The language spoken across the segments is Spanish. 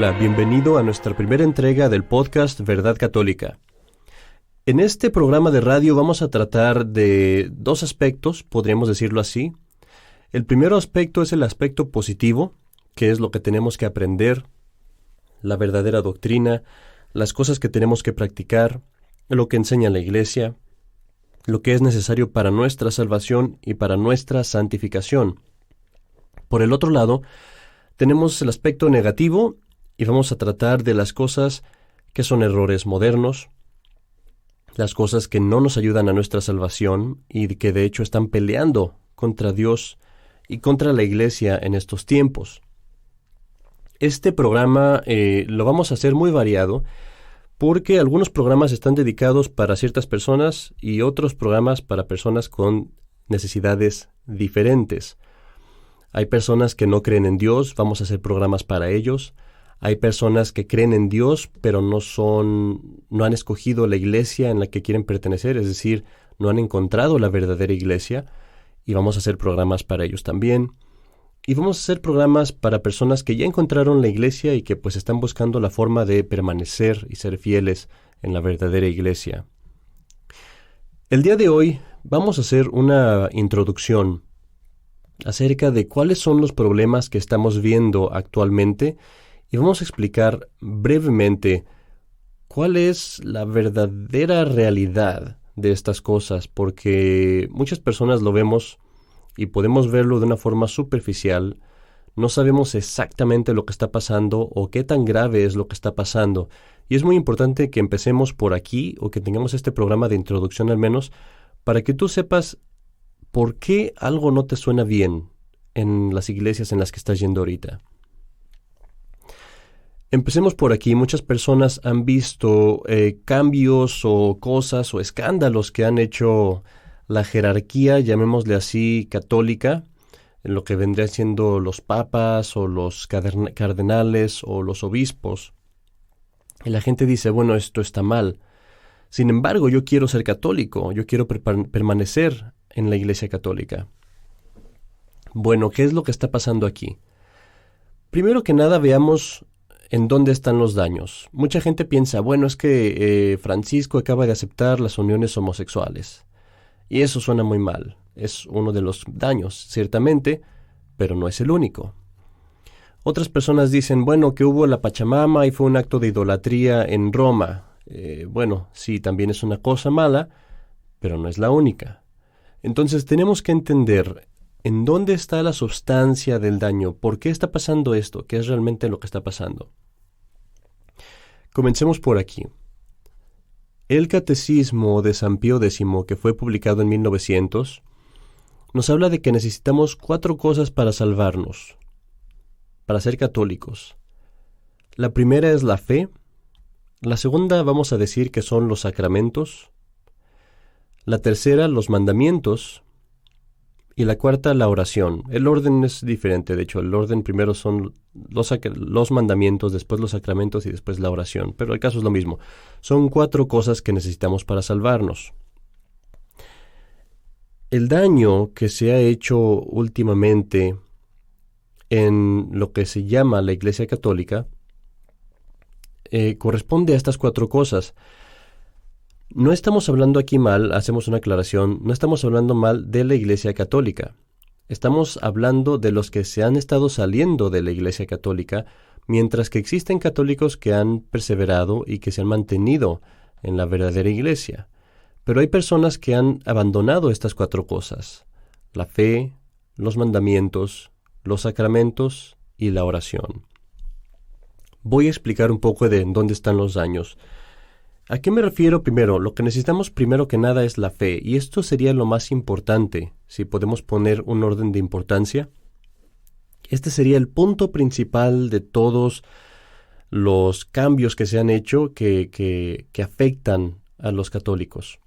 Hola, bienvenido a nuestra primera entrega del podcast Verdad Católica. En este programa de radio vamos a tratar de dos aspectos, podríamos decirlo así. El primer aspecto es el aspecto positivo, que es lo que tenemos que aprender, la verdadera doctrina, las cosas que tenemos que practicar, lo que enseña la Iglesia, lo que es necesario para nuestra salvación y para nuestra santificación. Por el otro lado, tenemos el aspecto negativo y vamos a tratar de las cosas que son errores modernos, las cosas que no nos ayudan a nuestra salvación y que de hecho están peleando contra Dios y contra la Iglesia en estos tiempos. Este programa lo vamos a hacer muy variado porque algunos programas están dedicados para ciertas personas y otros programas para personas con necesidades diferentes. Hay personas que no creen en Dios, vamos a hacer programas para ellos. Hay personas que creen en Dios, pero no han escogido la iglesia en la que quieren pertenecer, es decir, no han encontrado la verdadera iglesia, y vamos a hacer programas para ellos también. Y vamos a hacer programas para personas que ya encontraron la iglesia y que pues están buscando la forma de permanecer y ser fieles en la verdadera iglesia. El día de hoy vamos a hacer una introducción acerca de cuáles son los problemas que estamos viendo actualmente y vamos a explicar brevemente cuál es la verdadera realidad de estas cosas, porque muchas personas lo vemos y podemos verlo de una forma superficial, no sabemos exactamente lo que está pasando o qué tan grave es lo que está pasando, y es muy importante que empecemos por aquí o que tengamos este programa de introducción al menos, para que tú sepas por qué algo no te suena bien en las iglesias en las que estás yendo ahorita. Empecemos por aquí. Muchas personas han visto cambios o cosas o escándalos que han hecho la jerarquía, llamémosle así, católica, en lo que vendrían siendo los papas o los cardenales o los obispos. Y la gente dice, bueno, esto está mal. Sin embargo, yo quiero ser católico, yo quiero permanecer en la Iglesia Católica. Bueno, ¿qué es lo que está pasando aquí? Primero que nada, veamos en dónde están los daños. Mucha gente piensa, bueno, es que Francisco acaba de aceptar las uniones homosexuales. Y eso suena muy mal. Es uno de los daños, ciertamente, pero no es el único. Otras personas dicen, bueno, que hubo la Pachamama y fue un acto de idolatría en Roma. Bueno, sí, también es una cosa mala, pero no es la única. Entonces tenemos que entender en dónde está la sustancia del daño, por qué está pasando esto, qué es realmente lo que está pasando. Comencemos por aquí. El Catecismo de San Pío X, que fue publicado en 1900, nos habla de que necesitamos 4 cosas para salvarnos, para ser católicos. La primera es la fe, la segunda vamos a decir que son los sacramentos, la tercera los mandamientos, y la cuarta, la oración. El orden es diferente, de hecho, el orden primero son los mandamientos, después los sacramentos y después la oración, pero el caso es lo mismo. Son 4 cosas que necesitamos para salvarnos. El daño que se ha hecho últimamente en lo que se llama la Iglesia Católica corresponde a estas 4 cosas. No estamos hablando aquí mal, hacemos una aclaración, no estamos hablando mal de la Iglesia Católica. Estamos hablando de los que se han estado saliendo de la Iglesia Católica, mientras que existen católicos que han perseverado y que se han mantenido en la verdadera Iglesia. Pero hay personas que han abandonado estas 4 cosas: la fe, los mandamientos, los sacramentos y la oración. Voy a explicar un poco de dónde están los daños. ¿A qué me refiero primero? Lo que necesitamos primero que nada es la fe, y esto sería lo más importante, si podemos poner un orden de importancia. Este sería el punto principal de todos los cambios que se han hecho que afectan a los católicos.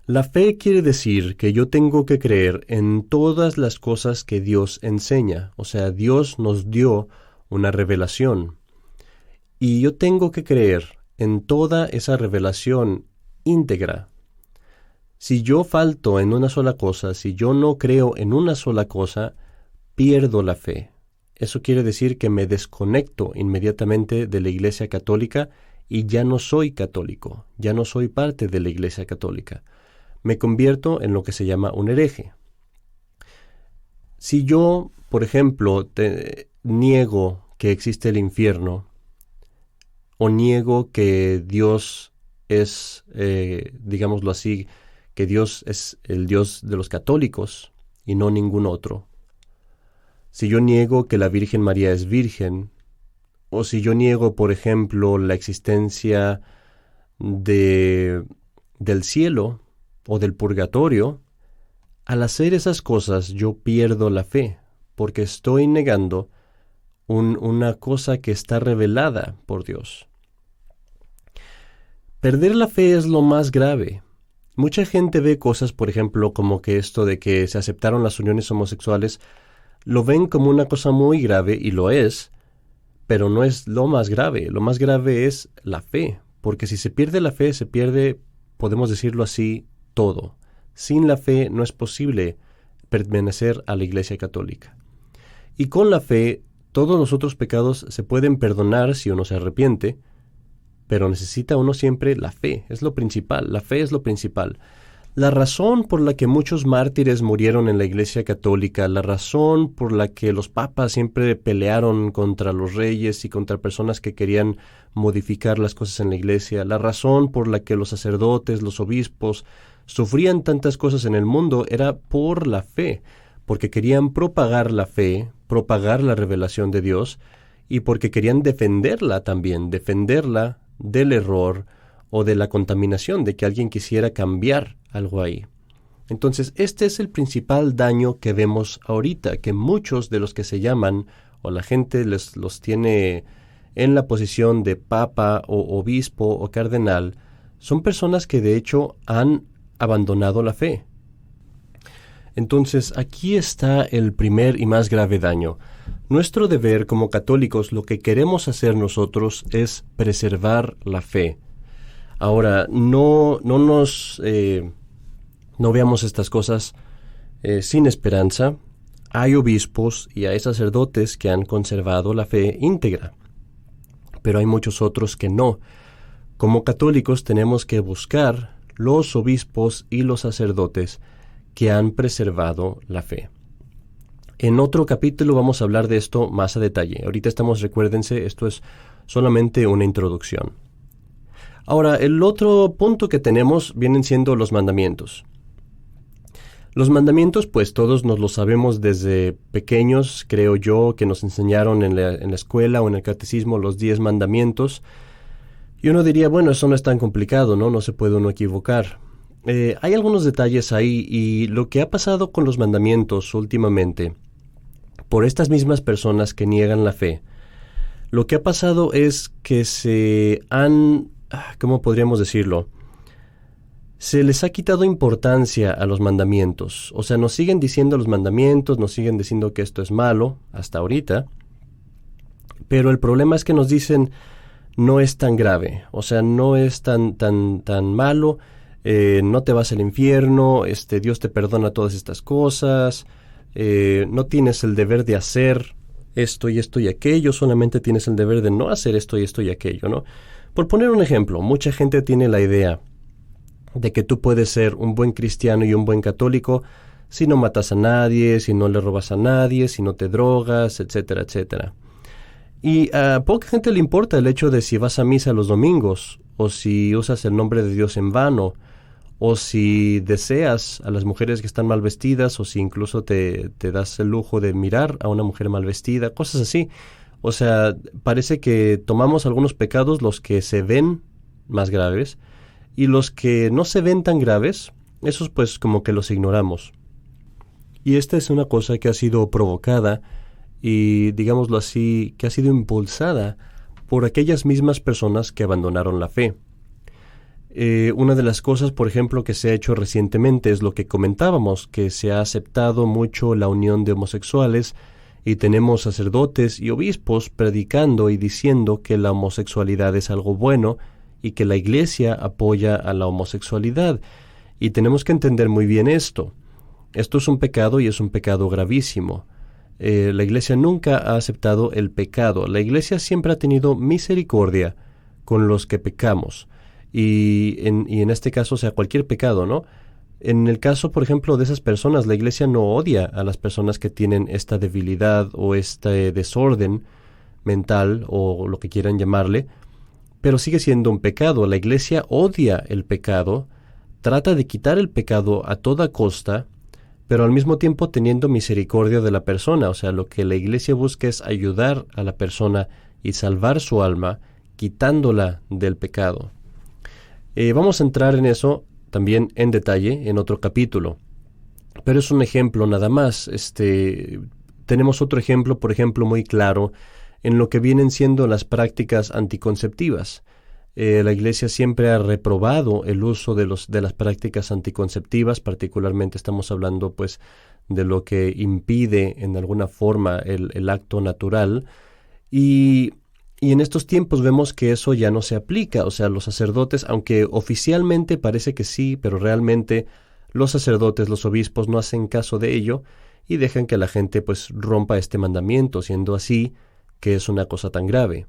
La fe quiere decir que yo tengo que creer en todas las cosas que Dios enseña, o sea, Dios nos dio una revelación. Y yo tengo que creer en toda esa revelación íntegra. Si yo falto en una sola cosa, si yo no creo en una sola cosa, pierdo la fe. eso quiere decir que me desconecto inmediatamente de la Iglesia Católica y ya no soy católico, ya no soy parte de la Iglesia Católica. Me convierto en lo que se llama un hereje. Si yo, por ejemplo, niego que existe el infierno, o niego que Dios es, digámoslo así, que Dios es el Dios de los católicos y no ningún otro. Si yo niego que la Virgen María es virgen, o si yo niego, por ejemplo, la existencia del cielo o del purgatorio, al hacer esas cosas yo pierdo la fe, porque estoy negando una cosa que está revelada por Dios. Perder la fe es lo más grave. Mucha gente ve cosas, por ejemplo, como que esto de que se aceptaron las uniones homosexuales, lo ven como una cosa muy grave, y lo es, pero no es lo más grave. Lo más grave es la fe, porque si se pierde la fe, se pierde, podemos decirlo así, todo. Sin la fe no es posible pertenecer a la Iglesia Católica. Y con la fe, todos los otros pecados se pueden perdonar si uno se arrepiente, pero necesita uno siempre la fe, es lo principal, la fe es lo principal. La razón por la que muchos mártires murieron en la Iglesia Católica, la razón por la que los papas siempre pelearon contra los reyes y contra personas que querían modificar las cosas en la Iglesia, la razón por la que los sacerdotes, los obispos, sufrían tantas cosas en el mundo era por la fe, porque querían propagar la fe, propagar la revelación de Dios, y porque querían defenderla también, defenderla del error o de la contaminación, de que alguien quisiera cambiar algo ahí. Entonces, este es el principal daño que vemos ahorita, que muchos de los que se llaman, o la gente los tiene en la posición de papa o obispo o cardenal, son personas que de hecho han abandonado la fe. Entonces, aquí está el primer y más grave daño. Nuestro deber como católicos, lo que queremos hacer nosotros es preservar la fe. Ahora, no veamos estas cosas sin esperanza. Hay obispos y hay sacerdotes que han conservado la fe íntegra, pero hay muchos otros que no. Como católicos tenemos que buscar los obispos y los sacerdotes que han preservado la fe. En otro capítulo vamos a hablar de esto más a detalle. Ahorita recuérdense, esto es solamente una introducción. Ahora, el otro punto que tenemos vienen siendo los mandamientos. Los mandamientos, pues todos nos los sabemos desde pequeños, creo yo, que nos enseñaron en la escuela o en el catecismo los 10 mandamientos. Y uno diría, bueno, eso no es tan complicado, ¿no? No se puede uno equivocar. Hay algunos detalles ahí, y lo que ha pasado con los mandamientos últimamente, por estas mismas personas que niegan la fe, lo que ha pasado es que se han, ¿cómo podríamos decirlo? Se les ha quitado importancia a los mandamientos. O sea, nos siguen diciendo los mandamientos, nos siguen diciendo que esto es malo, hasta ahorita, pero el problema es que nos dicen no es tan grave, o sea, no es tan malo, no te vas al infierno, Dios te perdona todas estas cosas, no tienes el deber de hacer esto y esto y aquello, solamente tienes el deber de no hacer esto y esto y aquello, ¿no? Por poner un ejemplo, mucha gente tiene la idea de que tú puedes ser un buen cristiano y un buen católico si no matas a nadie, si no le robas a nadie, si no te drogas, etcétera, etcétera. Y a poca gente le importa el hecho de si vas a misa los domingos, o si usas el nombre de Dios en vano, o si deseas a las mujeres que están mal vestidas, o si incluso te das el lujo de mirar a una mujer mal vestida, cosas así. O sea, parece que tomamos algunos pecados, los que se ven más graves, y los que no se ven tan graves, esos pues como que los ignoramos. Y esta es una cosa que ha sido provocada y, digámoslo así, que ha sido impulsada por aquellas mismas personas que abandonaron la fe. Una de las cosas, por ejemplo, que se ha hecho recientemente es lo que comentábamos, que se ha aceptado mucho la unión de homosexuales, y tenemos sacerdotes y obispos predicando y diciendo que la homosexualidad es algo bueno y que la Iglesia apoya a la homosexualidad. Y tenemos que entender muy bien esto. Esto es un pecado, y es un pecado gravísimo. La Iglesia nunca ha aceptado el pecado. La Iglesia siempre ha tenido misericordia con los que pecamos. Y en este caso, o sea, cualquier pecado, ¿no? En el caso, por ejemplo, de esas personas, la Iglesia no odia a las personas que tienen esta debilidad o este desorden mental o lo que quieran llamarle, pero sigue siendo un pecado. La Iglesia odia el pecado, trata de quitar el pecado a toda costa, pero al mismo tiempo teniendo misericordia de la persona. O sea, lo que la Iglesia busca es ayudar a la persona y salvar su alma, quitándola del pecado. Vamos a entrar en eso también en detalle en otro capítulo, pero es un ejemplo nada más. Tenemos otro ejemplo, por ejemplo, muy claro en lo que vienen siendo las prácticas anticonceptivas. La Iglesia siempre ha reprobado el uso de las prácticas anticonceptivas, particularmente estamos hablando pues de lo que impide en alguna forma el acto natural, y en estos tiempos vemos que eso ya no se aplica. O sea, los sacerdotes, aunque oficialmente parece que sí, pero realmente los sacerdotes, los obispos no hacen caso de ello y dejan que la gente pues rompa este mandamiento, siendo así que es una cosa tan grave.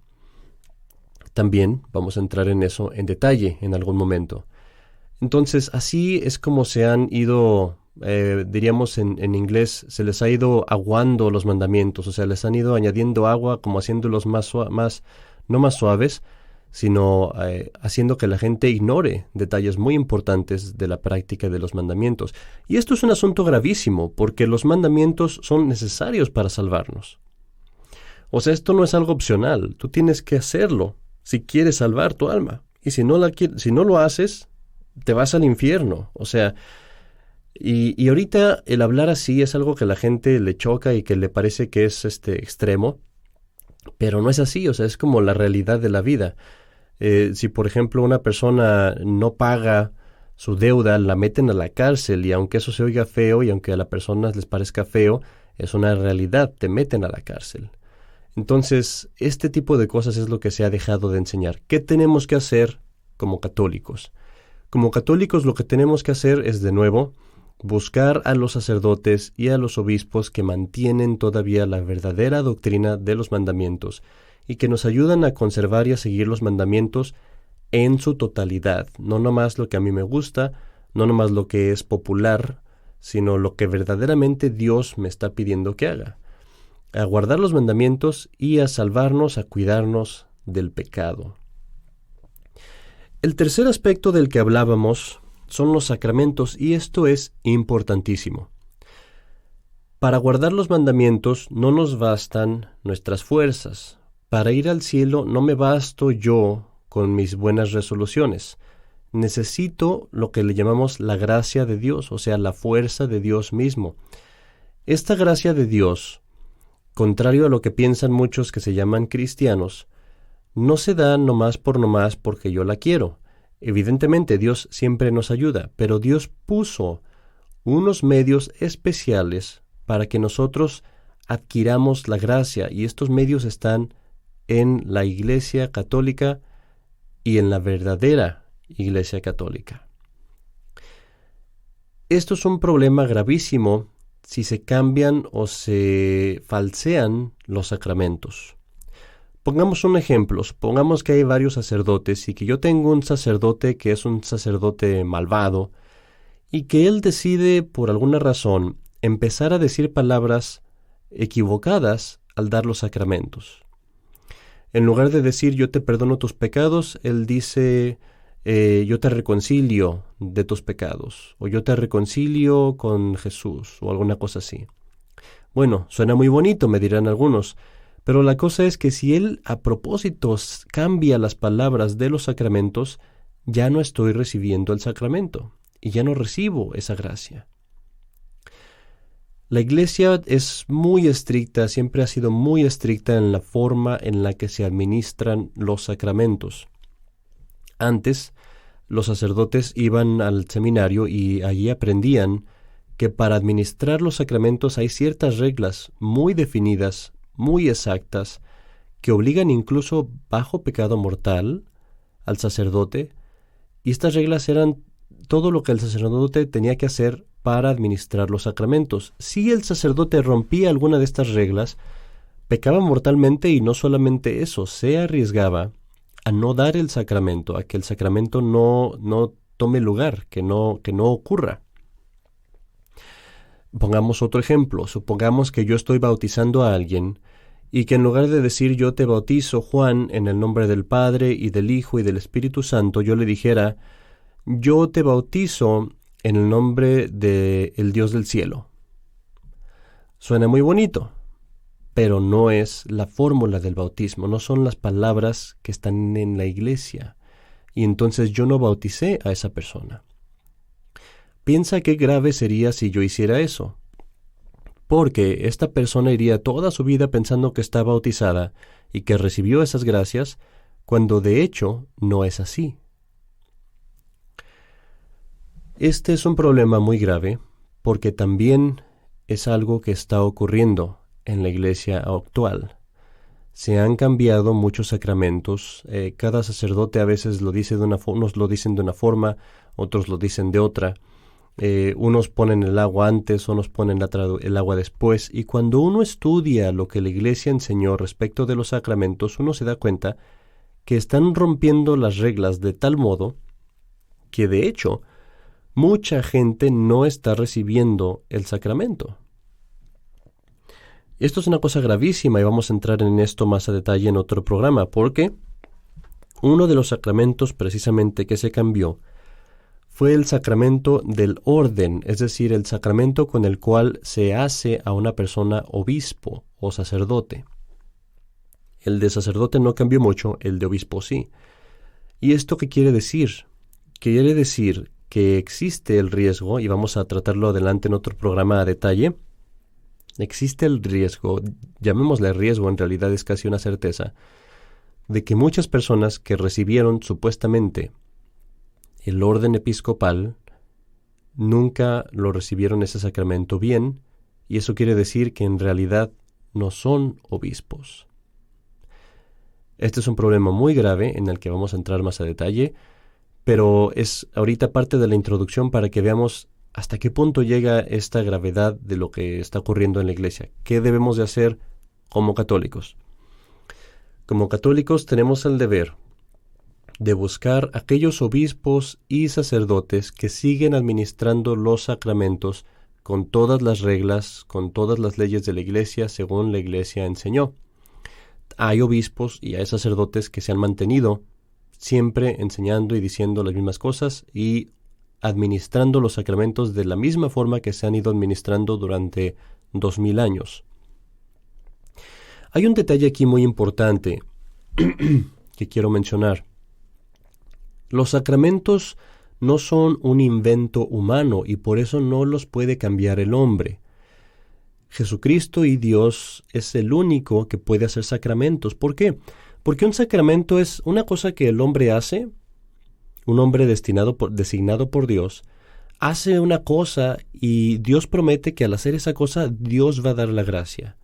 También vamos a entrar en eso en detalle en algún momento. Entonces, así es como se han ido, diríamos en inglés, se les ha ido aguando los mandamientos, o sea, les han ido añadiendo agua, como haciéndolos no más suaves, sino haciendo que la gente ignore detalles muy importantes de la práctica de los mandamientos. Y esto es un asunto gravísimo, porque los mandamientos son necesarios para salvarnos. O sea, esto no es algo opcional, tú tienes que hacerlo si quieres salvar tu alma. Y si no lo haces, te vas al infierno. O sea, y ahorita el hablar así es algo que a la gente le choca y que le parece que es extremo, pero no es así. O sea, es como la realidad de la vida. Si, por ejemplo, una persona no paga su deuda, la meten a la cárcel, y aunque eso se oiga feo y aunque a las personas les parezca feo, es una realidad, te meten a la cárcel. Entonces, este tipo de cosas es lo que se ha dejado de enseñar. ¿Qué tenemos que hacer como católicos? Como católicos lo que tenemos que hacer es, de nuevo, buscar a los sacerdotes y a los obispos que mantienen todavía la verdadera doctrina de los mandamientos y que nos ayudan a conservar y a seguir los mandamientos en su totalidad. No nomás lo que a mí me gusta, no nomás lo que es popular, sino lo que verdaderamente Dios me está pidiendo que haga. A guardar los mandamientos y a salvarnos, a cuidarnos del pecado. El tercer aspecto del que hablábamos son los sacramentos, y esto es importantísimo. Para guardar los mandamientos no nos bastan nuestras fuerzas. Para ir al cielo no me basto yo con mis buenas resoluciones. Necesito lo que le llamamos la gracia de Dios, o sea, la fuerza de Dios mismo. Esta gracia de Dios, contrario a lo que piensan muchos que se llaman cristianos, no se da nomás porque yo la quiero. Evidentemente Dios siempre nos ayuda, pero Dios puso unos medios especiales para que nosotros adquiramos la gracia, y estos medios están en la Iglesia Católica y en la verdadera Iglesia Católica. Esto es un problema gravísimo si se cambian o se falsean los sacramentos. Pongamos un ejemplo. Supongamos que hay varios sacerdotes y que yo tengo un sacerdote que es un sacerdote malvado y que él decide, por alguna razón, empezar a decir palabras equivocadas al dar los sacramentos. En lugar de decir yo te perdono tus pecados, él dice yo te reconcilio de tus pecados, o yo te reconcilio con Jesús, o alguna cosa así. Bueno, suena muy bonito, me dirán algunos, pero la cosa es que si él a propósito cambia las palabras de los sacramentos, ya no estoy recibiendo el sacramento, y ya no recibo esa gracia. La Iglesia es muy estricta, siempre ha sido muy estricta en la forma en la que se administran los sacramentos. Antes, los sacerdotes iban al seminario y allí aprendían que para administrar los sacramentos hay ciertas reglas muy definidas, muy exactas, que obligan incluso bajo pecado mortal al sacerdote, y estas reglas eran todo lo que el sacerdote tenía que hacer para administrar los sacramentos. Si el sacerdote rompía alguna de estas reglas, pecaba mortalmente, y no solamente eso, se arriesgaba a no dar el sacramento, a que el sacramento no tome lugar, que no ocurra. Pongamos otro ejemplo. Supongamos que yo estoy bautizando a alguien y que en lugar de decir yo te bautizo, Juan, en el nombre del Padre y del Hijo y del Espíritu Santo, yo le dijera yo te bautizo en el nombre del Dios del cielo. Suena muy bonito, pero no es la fórmula del bautismo, no son las palabras que están en la iglesia. Y entonces yo no bauticé a esa persona. Piensa qué grave sería si yo hiciera eso, porque esta persona iría toda su vida pensando que está bautizada y que recibió esas gracias, cuando de hecho no es así. Este es un problema muy grave, porque también es algo que está ocurriendo en la iglesia actual. Se han cambiado muchos sacramentos. Cada sacerdote a veces lo dice unos lo dicen de una forma, otros lo dicen de otra. Unos ponen el agua antes, unos ponen el agua después, y cuando uno estudia lo que la iglesia enseñó respecto de los sacramentos, uno se da cuenta que están rompiendo las reglas de tal modo que de hecho mucha gente no está recibiendo el sacramento. Esto es una cosa gravísima y vamos a entrar en esto más a detalle en otro programa, porque uno de los sacramentos precisamente que se cambió fue el sacramento del orden, es decir, el sacramento con el cual se hace a una persona obispo o sacerdote. El de sacerdote no cambió mucho, el de obispo sí. ¿Y esto qué quiere decir? Quiere decir que existe el riesgo, y vamos a tratarlo adelante en otro programa a detalle. Existe el riesgo, llamémosle riesgo, en realidad es casi una certeza, de que muchas personas que recibieron supuestamente el orden episcopal nunca lo recibieron ese sacramento bien, y eso quiere decir que en realidad no son obispos. Este es un problema muy grave en el que vamos a entrar más a detalle, pero es ahorita parte de la introducción para que veamos hasta qué punto llega esta gravedad de lo que está ocurriendo en la iglesia. ¿Qué debemos de hacer como católicos? Como católicos tenemos el deber de buscar aquellos obispos y sacerdotes que siguen administrando los sacramentos con todas las reglas, con todas las leyes de la iglesia, según la iglesia enseñó. Hay obispos y hay sacerdotes que se han mantenido siempre enseñando y diciendo las mismas cosas y administrando los sacramentos de la misma forma que se han ido administrando durante 2000 años. Hay un detalle aquí muy importante que quiero mencionar. Los sacramentos no son un invento humano y por eso no los puede cambiar el hombre. Jesucristo y Dios es el único que puede hacer sacramentos. ¿Por qué? Porque un sacramento es una cosa que el hombre hace, un hombre designado por Dios, hace una cosa y Dios promete que al hacer esa cosa Dios va a dar la gracia.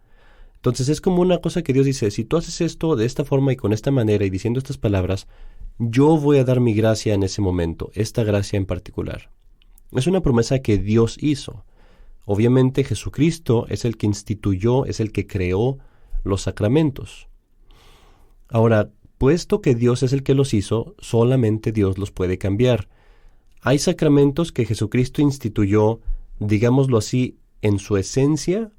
Entonces es como una cosa que Dios dice, si tú haces esto de esta forma y con esta manera y diciendo estas palabras, yo voy a dar mi gracia en ese momento, esta gracia en particular. Es una promesa que Dios hizo. Obviamente Jesucristo es el que instituyó, es el que creó los sacramentos. Ahora, puesto que Dios es el que los hizo, solamente Dios los puede cambiar. Hay sacramentos que Jesucristo instituyó, digámoslo así, en su esencia,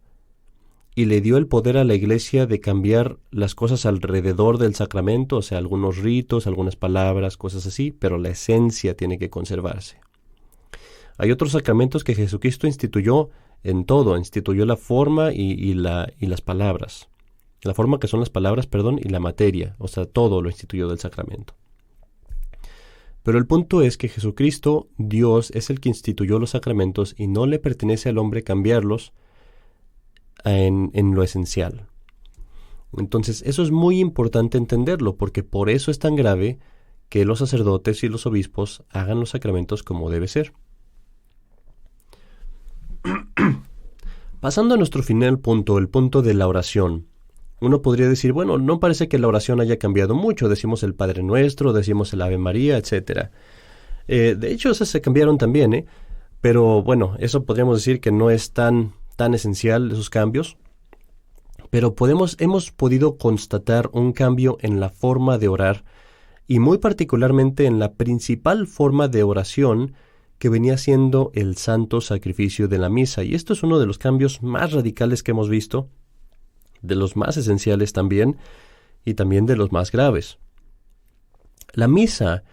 y le dio el poder a la iglesia de cambiar las cosas alrededor del sacramento, o sea, algunos ritos, algunas palabras, cosas así, pero la esencia tiene que conservarse. Hay otros sacramentos que Jesucristo instituyó en todo, instituyó la forma y las palabras. La forma que son las palabras, y la materia, o sea, todo lo instituyó del sacramento. Pero el punto es que Jesucristo, Dios, es el que instituyó los sacramentos y no le pertenece al hombre cambiarlos en lo esencial. Entonces, eso es muy importante entenderlo, porque por eso es tan grave que los sacerdotes y los obispos hagan los sacramentos como debe ser. Pasando a nuestro final punto, el punto de la oración. Uno podría decir, bueno, no parece que la oración haya cambiado mucho. Decimos el Padre Nuestro, decimos el Ave María, etc. De hecho, esas se cambiaron también, Pero bueno, eso podríamos decir que no es tan esencial esos cambios. Pero hemos podido constatar un cambio en la forma de orar y muy particularmente en la principal forma de oración que venía siendo el santo sacrificio de la misa. Y esto es uno de los cambios más radicales que hemos visto, de los más esenciales también, y también de los más graves. La misa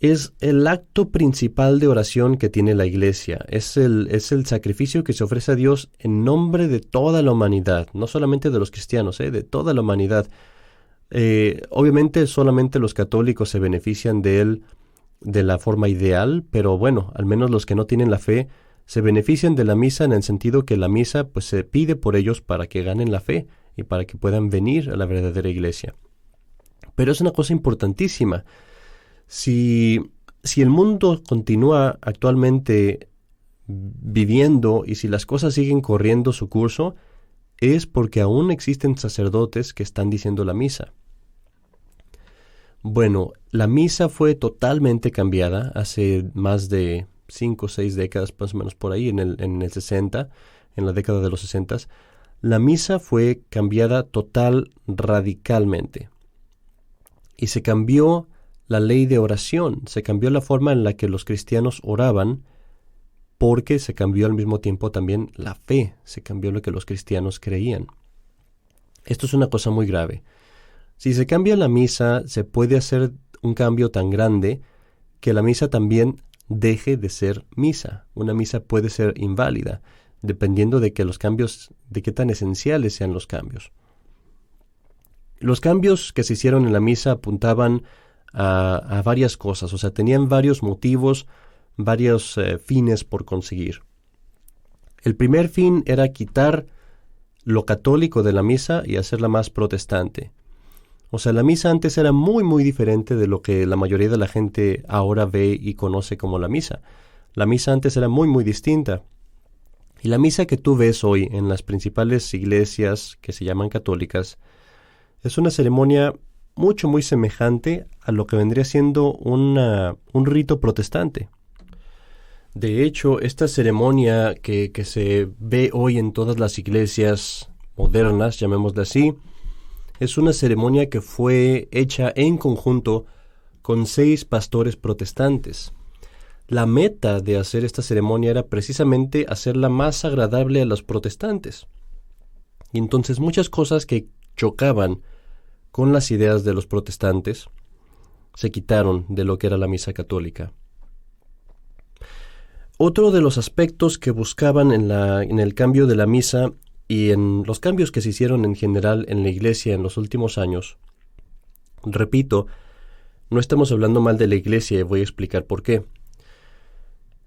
es el acto principal de oración que tiene la Iglesia. Es el sacrificio que se ofrece a Dios en nombre de toda la humanidad, no solamente de los cristianos, de toda la humanidad. Obviamente solamente los católicos se benefician de él de la forma ideal, pero bueno, al menos los que no tienen la fe se benefician de la misa en el sentido que la misa pues se pide por ellos para que ganen la fe y para que puedan venir a la verdadera iglesia. Pero es una cosa importantísima. Si el mundo continúa actualmente viviendo y si las cosas siguen corriendo su curso, es porque aún existen sacerdotes que están diciendo la misa. Bueno, la misa fue totalmente cambiada hace más de 5 o 6 décadas, más o menos por ahí, en el 60, en la década de los 60. La misa fue cambiada radicalmente. Y se cambió la ley de oración, se cambió la forma en la que los cristianos oraban, porque se cambió al mismo tiempo también la fe, se cambió lo que los cristianos creían. Esto es una cosa muy grave. Si se cambia la misa, se puede hacer un cambio tan grande que la misa también deje de ser misa. Una misa puede ser inválida, dependiendo de que los cambios, de qué tan esenciales sean los cambios. Los cambios que se hicieron en la misa apuntaban a varias cosas, o sea, tenían varios motivos, varios fines por conseguir. El primer fin era quitar lo católico de la misa y hacerla más protestante. O sea, la misa antes era muy, muy diferente de lo que la mayoría de la gente ahora ve y conoce como la misa. La misa antes era muy, muy distinta. Y la misa que tú ves hoy en las principales iglesias que se llaman católicas es una ceremonia muy semejante a lo que vendría siendo un rito protestante. De hecho, esta ceremonia que se ve hoy en todas las iglesias modernas, llamémosle así, es una ceremonia que fue hecha en conjunto con 6 pastores protestantes. La meta de hacer esta ceremonia era precisamente hacerla más agradable a los protestantes. Y entonces muchas cosas que chocaban con las ideas de los protestantes se quitaron de lo que era la misa católica. Otro de los aspectos que buscaban en el cambio de la misa y en los cambios que se hicieron en general en la iglesia en los últimos años, repito, no estamos hablando mal de la iglesia y voy a explicar por qué.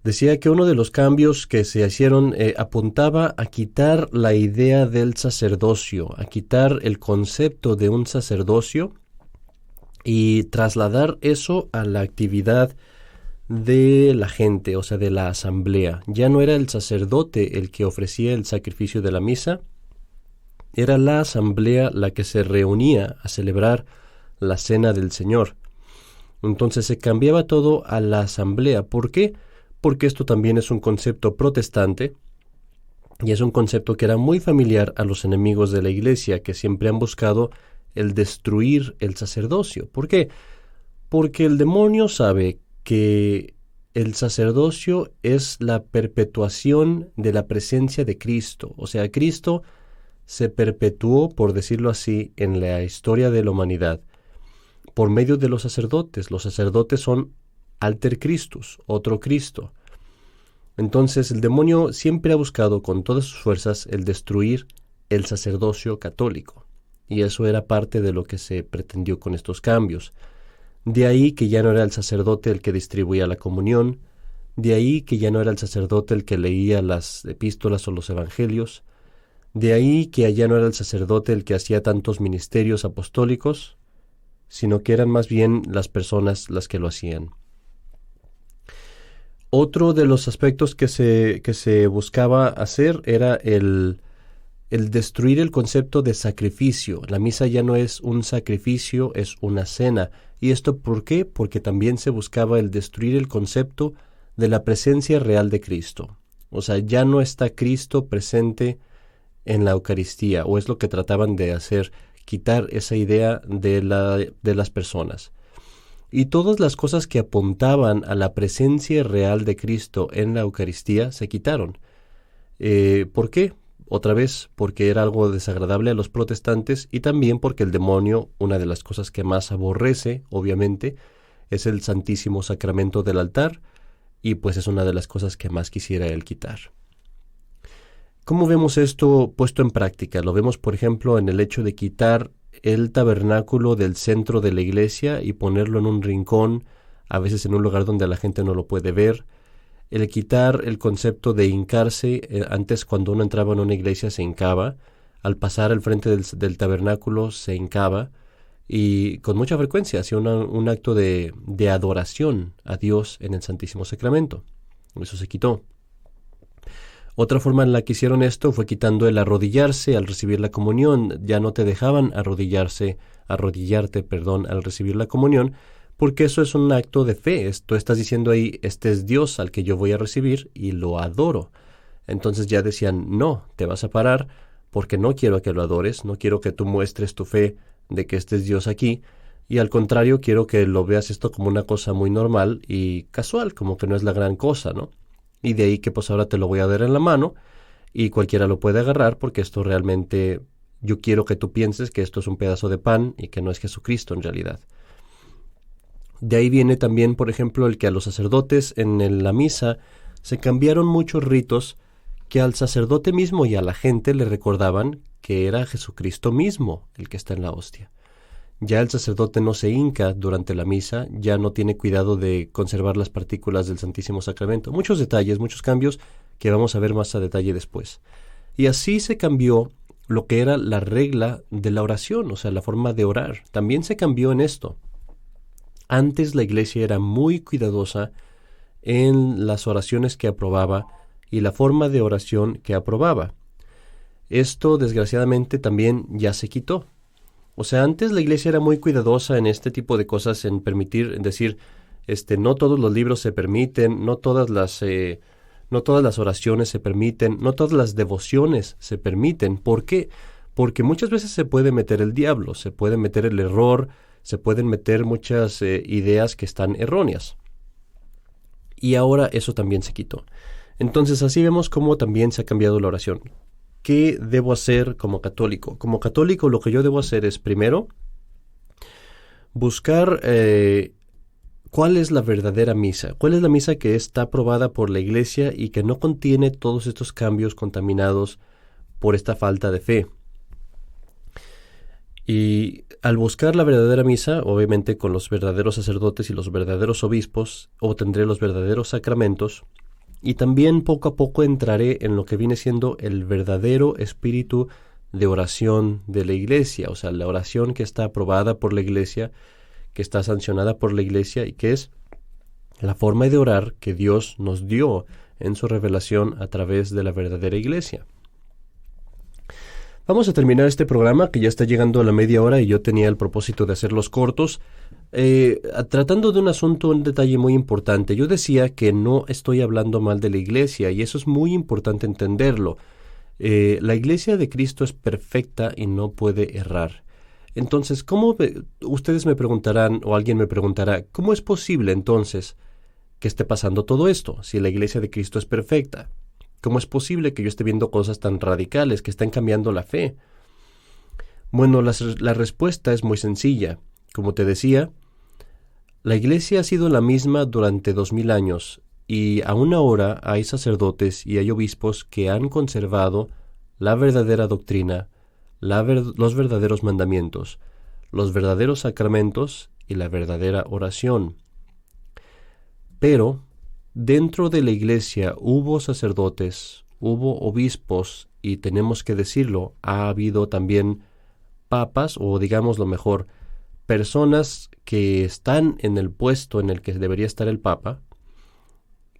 Decía que uno de los cambios que se hicieron apuntaba a quitar la idea del sacerdocio, a quitar el concepto de un sacerdocio y trasladar eso a la actividad de la gente, o sea, de la asamblea. Ya no era el sacerdote el que ofrecía el sacrificio de la misa, era la asamblea la que se reunía a celebrar la cena del Señor. Entonces se cambiaba todo a la asamblea. ¿Por qué? Porque esto también es un concepto protestante y es un concepto que era muy familiar a los enemigos de la iglesia, que siempre han buscado el destruir el sacerdocio. ¿Por qué? Porque el demonio sabe que el sacerdocio es la perpetuación de la presencia de Cristo. O sea, Cristo se perpetuó, por decirlo así, en la historia de la humanidad por medio de los sacerdotes. Los sacerdotes son alter Christus, otro Cristo. Entonces el demonio siempre ha buscado con todas sus fuerzas el destruir el sacerdocio católico. Y eso era parte de lo que se pretendió con estos cambios. De ahí que ya no era el sacerdote el que distribuía la comunión, de ahí que ya no era el sacerdote el que leía las epístolas o los evangelios, de ahí que ya no era el sacerdote el que hacía tantos ministerios apostólicos, sino que eran más bien las personas las que lo hacían. Otro de los aspectos que se buscaba hacer era el destruir el concepto de sacrificio. La misa ya no es un sacrificio, es una cena. ¿Y esto por qué? Porque también se buscaba el destruir el concepto de la presencia real de Cristo. O sea, ya no está Cristo presente en la Eucaristía, o es lo que trataban de hacer, quitar esa idea de las personas. Y todas las cosas que apuntaban a la presencia real de Cristo en la Eucaristía se quitaron. ¿Por qué? Otra vez, porque era algo desagradable a los protestantes y también porque el demonio, una de las cosas que más aborrece, obviamente, es el Santísimo Sacramento del altar, y pues es una de las cosas que más quisiera él quitar. ¿Cómo vemos esto puesto en práctica? Lo vemos, por ejemplo, en el hecho de quitar el tabernáculo del centro de la iglesia y ponerlo en un rincón, a veces en un lugar donde la gente no lo puede ver. El quitar el concepto de hincarse, antes cuando uno entraba en una iglesia se hincaba, al pasar al frente del tabernáculo se hincaba, y con mucha frecuencia hacía un acto de adoración a Dios en el Santísimo Sacramento. Eso se quitó. Otra forma en la que hicieron esto fue quitando el arrodillarse al recibir la comunión. Ya no te dejaban arrodillarte, al recibir la comunión, porque eso es un acto de fe. Tú estás diciendo ahí, este es Dios al que yo voy a recibir y lo adoro. Entonces ya decían, no, te vas a parar porque no quiero que lo adores, no quiero que tú muestres tu fe de que este es Dios aquí, y al contrario quiero que lo veas esto como una cosa muy normal y casual, como que no es la gran cosa, ¿no? Y de ahí que pues ahora te lo voy a dar en la mano y cualquiera lo puede agarrar, porque esto realmente, yo quiero que tú pienses que esto es un pedazo de pan y que no es Jesucristo en realidad. De ahí viene también, por ejemplo, el que a los sacerdotes en la misa se cambiaron muchos ritos que al sacerdote mismo y a la gente le recordaban que era Jesucristo mismo el que está en la hostia. Ya el sacerdote no se hinca durante la misa, ya no tiene cuidado de conservar las partículas del Santísimo Sacramento. Muchos detalles, muchos cambios que vamos a ver más a detalle después. Y así se cambió lo que era la regla de la oración, o sea, la forma de orar. También se cambió en esto. Antes la iglesia era muy cuidadosa en las oraciones que aprobaba y la forma de oración que aprobaba. Esto, desgraciadamente, también ya se quitó. O sea, antes la iglesia era muy cuidadosa en este tipo de cosas, en permitir, en decir, no todos los libros se permiten, no todas las oraciones se permiten, no todas las devociones se permiten. ¿Por qué? Porque muchas veces se puede meter el diablo, se puede meter el error, se pueden meter muchas ideas que están erróneas. Y ahora eso también se quitó. Entonces así vemos cómo también se ha cambiado la oración. ¿Qué debo hacer como católico? Como católico lo que yo debo hacer es, primero, buscar cuál es la verdadera misa. ¿Cuál es la misa que está aprobada por la iglesia y que no contiene todos estos cambios contaminados por esta falta de fe? Y al buscar la verdadera misa, obviamente con los verdaderos sacerdotes y los verdaderos obispos, obtendré los verdaderos sacramentos, y también poco a poco entraré en lo que viene siendo el verdadero espíritu de oración de la iglesia, o sea, la oración que está aprobada por la iglesia, que está sancionada por la iglesia y que es la forma de orar que Dios nos dio en su revelación a través de la verdadera iglesia. Vamos a terminar este programa que ya está llegando a la media hora y yo tenía el propósito de hacerlos cortos, tratando de un detalle muy importante. Yo decía que no estoy hablando mal de la iglesia y eso es muy importante entenderlo. La iglesia de Cristo es perfecta y no puede errar. Entonces, ustedes me preguntarán o alguien me preguntará, ¿cómo es posible entonces que esté pasando todo esto si la iglesia de Cristo es perfecta? ¿Cómo es posible que yo esté viendo cosas tan radicales que están cambiando la fe? Bueno, la respuesta es muy sencilla. Como te decía, la iglesia ha sido la misma durante 2000 años y aún ahora hay sacerdotes y hay obispos que han conservado la verdadera doctrina, los verdaderos mandamientos, los verdaderos sacramentos y la verdadera oración. Pero dentro de la iglesia hubo sacerdotes, hubo obispos y tenemos que decirlo, ha habido también papas o digamos lo mejor, personas que están en el puesto en el que debería estar el papa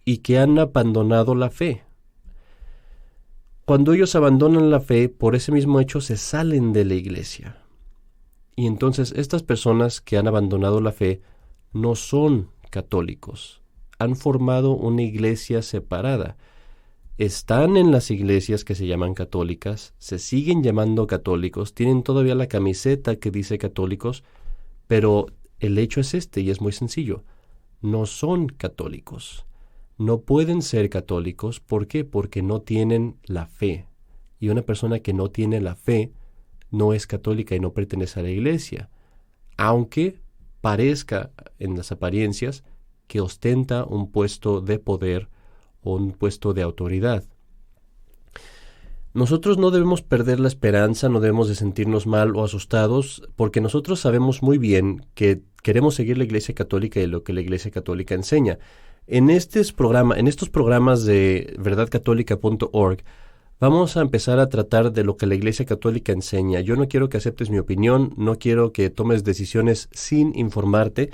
y que han abandonado la fe. Cuando ellos abandonan la fe, por ese mismo hecho se salen de la iglesia. Y entonces estas personas que han abandonado la fe no son católicos. han formado una iglesia separada. Están en las iglesias que se llaman católicas, se siguen llamando católicos, tienen todavía la camiseta que dice católicos, pero el hecho es este y es muy sencillo. No son católicos. No pueden ser católicos. ¿Por qué? Porque no tienen la fe. Y una persona que no tiene la fe no es católica y no pertenece a la iglesia, aunque parezca en las apariencias que ostenta un puesto de poder o un puesto de autoridad. Nosotros no debemos perder la esperanza, no debemos de sentirnos mal o asustados, porque nosotros sabemos muy bien que queremos seguir la Iglesia Católica y lo que la Iglesia Católica enseña. En estos programas de verdadcatólica.org, vamos a empezar a tratar de lo que la Iglesia Católica enseña. Yo no quiero que aceptes mi opinión, no quiero que tomes decisiones sin informarte,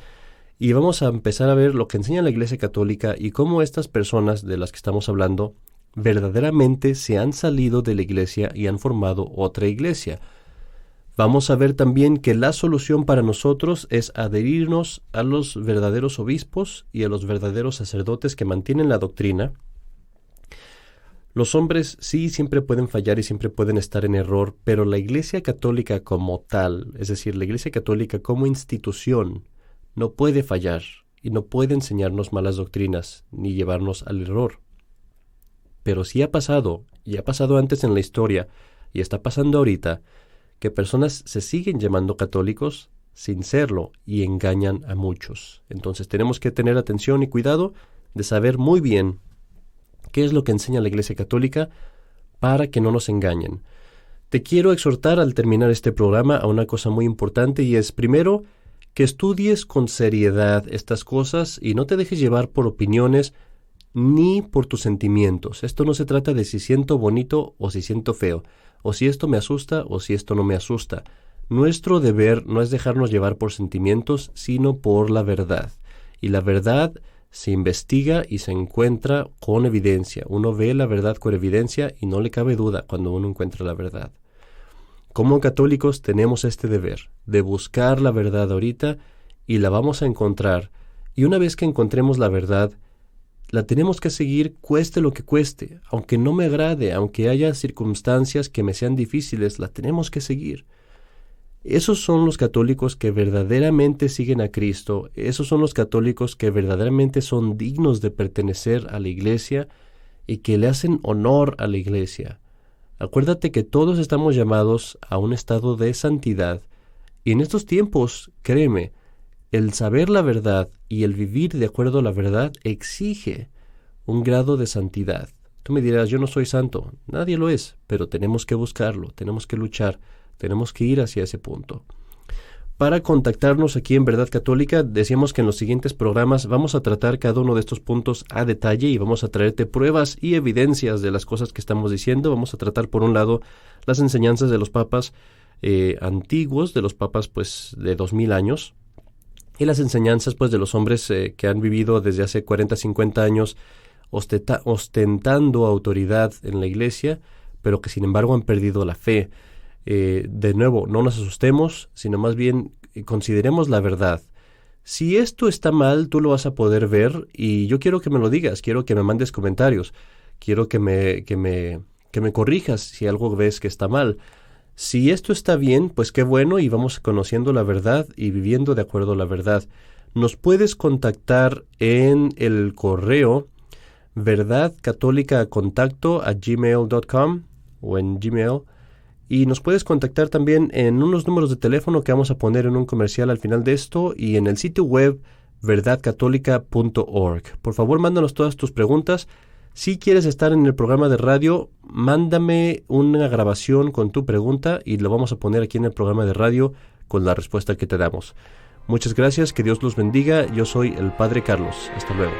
y vamos a empezar a ver lo que enseña la Iglesia Católica y cómo estas personas de las que estamos hablando verdaderamente se han salido de la iglesia y han formado otra iglesia. Vamos a ver también que la solución para nosotros es adherirnos a los verdaderos obispos y a los verdaderos sacerdotes que mantienen la doctrina. Los hombres sí siempre pueden fallar y siempre pueden estar en error, pero la Iglesia Católica como tal, es decir, la Iglesia Católica como institución, no puede fallar y no puede enseñarnos malas doctrinas ni llevarnos al error. Pero sí ha pasado, y ha pasado antes en la historia, y está pasando ahorita, que personas se siguen llamando católicos sin serlo y engañan a muchos. Entonces tenemos que tener atención y cuidado de saber muy bien qué es lo que enseña la Iglesia Católica para que no nos engañen. Te quiero exhortar al terminar este programa a una cosa muy importante, y es, primero, que estudies con seriedad estas cosas y no te dejes llevar por opiniones ni por tus sentimientos. Esto no se trata de si siento bonito o si siento feo, o si esto me asusta o si esto no me asusta. Nuestro deber no es dejarnos llevar por sentimientos, sino por la verdad. Y la verdad se investiga y se encuentra con evidencia. Uno ve la verdad con evidencia y no le cabe duda cuando uno encuentra la verdad. Como católicos tenemos este deber de buscar la verdad ahorita y la vamos a encontrar. Y una vez que encontremos la verdad, la tenemos que seguir cueste lo que cueste. Aunque no me agrade, aunque haya circunstancias que me sean difíciles, la tenemos que seguir. Esos son los católicos que verdaderamente siguen a Cristo. Esos son los católicos que verdaderamente son dignos de pertenecer a la iglesia y que le hacen honor a la iglesia. Acuérdate que todos estamos llamados a un estado de santidad, y en estos tiempos, créeme, el saber la verdad y el vivir de acuerdo a la verdad exige un grado de santidad. Tú me dirás, yo no soy santo, nadie lo es, pero tenemos que buscarlo, tenemos que luchar, tenemos que ir hacia ese punto. Para contactarnos aquí en Verdad Católica, decíamos que en los siguientes programas vamos a tratar cada uno de estos puntos a detalle y vamos a traerte pruebas y evidencias de las cosas que estamos diciendo. Vamos a tratar, por un lado, las enseñanzas de los papas antiguos, de los papas pues de 2000 años, y las enseñanzas pues de los hombres que han vivido desde hace 40, 50 años ostentando autoridad en la iglesia, pero que sin embargo han perdido la fe. De nuevo, no nos asustemos, sino más bien consideremos la verdad. Si esto está mal, tú lo vas a poder ver, y yo quiero que me lo digas, quiero que me mandes comentarios, quiero que me corrijas si algo ves que está mal. Si esto está bien, pues qué bueno, y vamos conociendo la verdad y viviendo de acuerdo a la verdad. Nos puedes contactar en el correo verdadcatólicacontacto@gmail.com o en Gmail. Y nos puedes contactar también en unos números de teléfono que vamos a poner en un comercial al final de esto, y en el sitio web verdadcatólica.org. Por favor, mándanos todas tus preguntas. Si quieres estar en el programa de radio, mándame una grabación con tu pregunta y lo vamos a poner aquí en el programa de radio con la respuesta que te damos. Muchas gracias, que Dios los bendiga. Yo soy el Padre Carlos. Hasta luego.